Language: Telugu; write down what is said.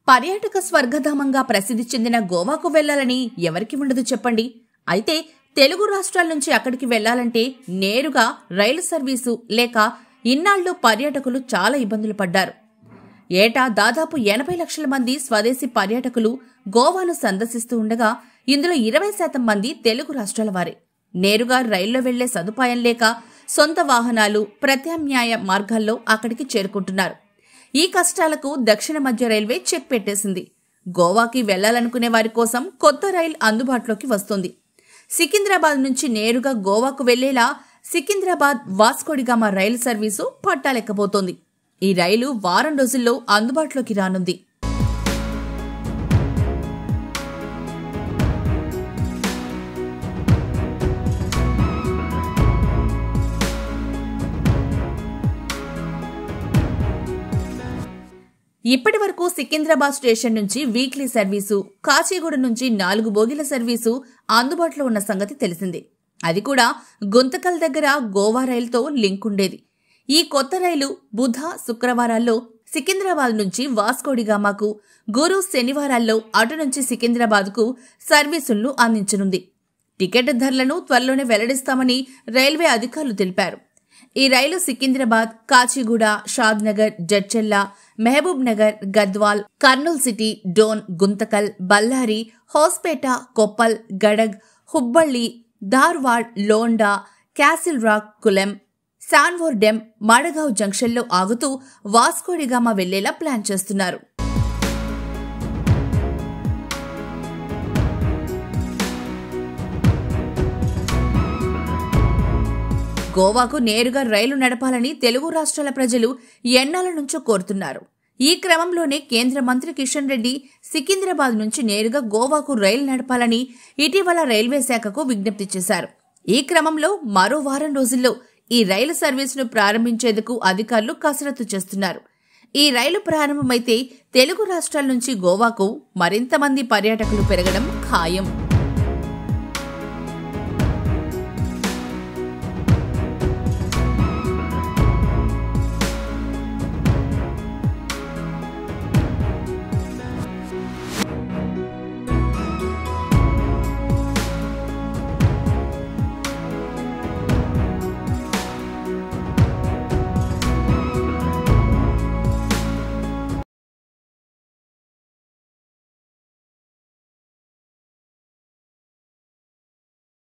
పర్యాటక స్వర్గధామంగా ప్రసిద్ధి చెందిన గోవాకు వెళ్లాలని ఎవరికి ఉండదు చెప్పండి. అయితే తెలుగు రాష్ట్రాల నుంచి అక్కడికి వెళ్లాలంటే నేరుగా రైలు సర్వీసు లేక ఇన్నాళ్లు పర్యాటకులు చాలా ఇబ్బందులు పడ్డారు. ఏటా దాదాపు 80 లక్షల మంది స్వదేశీ పర్యాటకులు గోవాను సందర్శిస్తూ ఉండగా ఇందులో 20% మంది తెలుగు రాష్ట్రాల వారే. నేరుగా రైల్లో వెళ్లే సదుపాయం లేక సొంత వాహనాలు, ప్రత్యామ్నాయ మార్గాల్లో అక్కడికి చేరుకుంటున్నారు. ఈ కష్టాలకు దక్షిణ మధ్య రైల్వే చెక్ పెట్టేసింది. గోవాకి వెళ్లాలనుకునే వారి కోసం కొత్త రైలు అందుబాటులోకి వస్తుంది. సికింద్రాబాద్ నుంచి నేరుగా గోవాకు వెళ్లేలా సికింద్రాబాద్ వాస్కోడిగామా రైలు సర్వీసు పట్టాలెక్కబోతోంది. ఈ రైలు వారం రోజుల్లో అందుబాటులోకి రానుంది. ఇప్పటి వరకు సికింద్రాబాద్ స్టేషన్ నుంచి వీక్లీ సర్వీసు, కాచిగూడ నుంచి 4 బోగీల సర్వీసు అందుబాటులో ఉన్న సంగతి తెలిసిందే. అది కూడా గుంతకల్ దగ్గర గోవా రైలుతో లింక్ ఉండేది. ఈ కొత్త రైలు బుధ, శుక్రవారాల్లో సికింద్రాబాద్ నుంచి వాస్కోడిగామాకు, గురు, శనివారాల్లో అటు నుంచి సికింద్రాబాద్కు సర్వీసులను అందించనుంది. టికెట్ ధరలను త్వరలోనే వెల్లడిస్తామని రైల్వే అధికారులు తెలిపారు. ఈ రైలు సికింద్రాబాద్, కాచిగూడ, షాద్నగర్, జడ్చెల్ల, మహబూబ్ నగర్, గద్వాల్, కర్నూల్ సిటీ, డోన్, గుంతకల్, బళ్ళారి, హోస్పేట, కొప్పల్, గడగ్, హుబ్బళ్లి, ధార్వాడ్, లోండా, క్యాసిల్ రాక్, కులెం, శాన్వోర్డెం, మడగావ్ జంక్షన్లో ఆగుతూ వాస్కోడిగామా వెళ్లేలా ప్లాన్ చేస్తున్నారు. గోవాకు నేరుగా రైలు నడపాలని తెలుగు రాష్ట్రాల ప్రజలు ఎన్నాళ్ల నుంచో కోరుతున్నారు. ఈ క్రమంలోనే కేంద్ర మంత్రి కిషన్ రెడ్డి సికింద్రాబాద్ నుంచి నేరుగా గోవాకు రైలు నడపాలని ఇటీవల రైల్వే శాఖకు విజ్ఞప్తి చేశారు. ఈ క్రమంలో మరో వారం రోజుల్లో ఈ రైలు సర్వీసును ప్రారంభించేందుకు అధికారులు కసరత్తు చేస్తున్నారు. ఈ రైలు ప్రారంభమైతే తెలుగు రాష్ట్రాల నుంచి గోవాకు మరింత మంది పర్యాటకులు పెరగడం ఖాయం.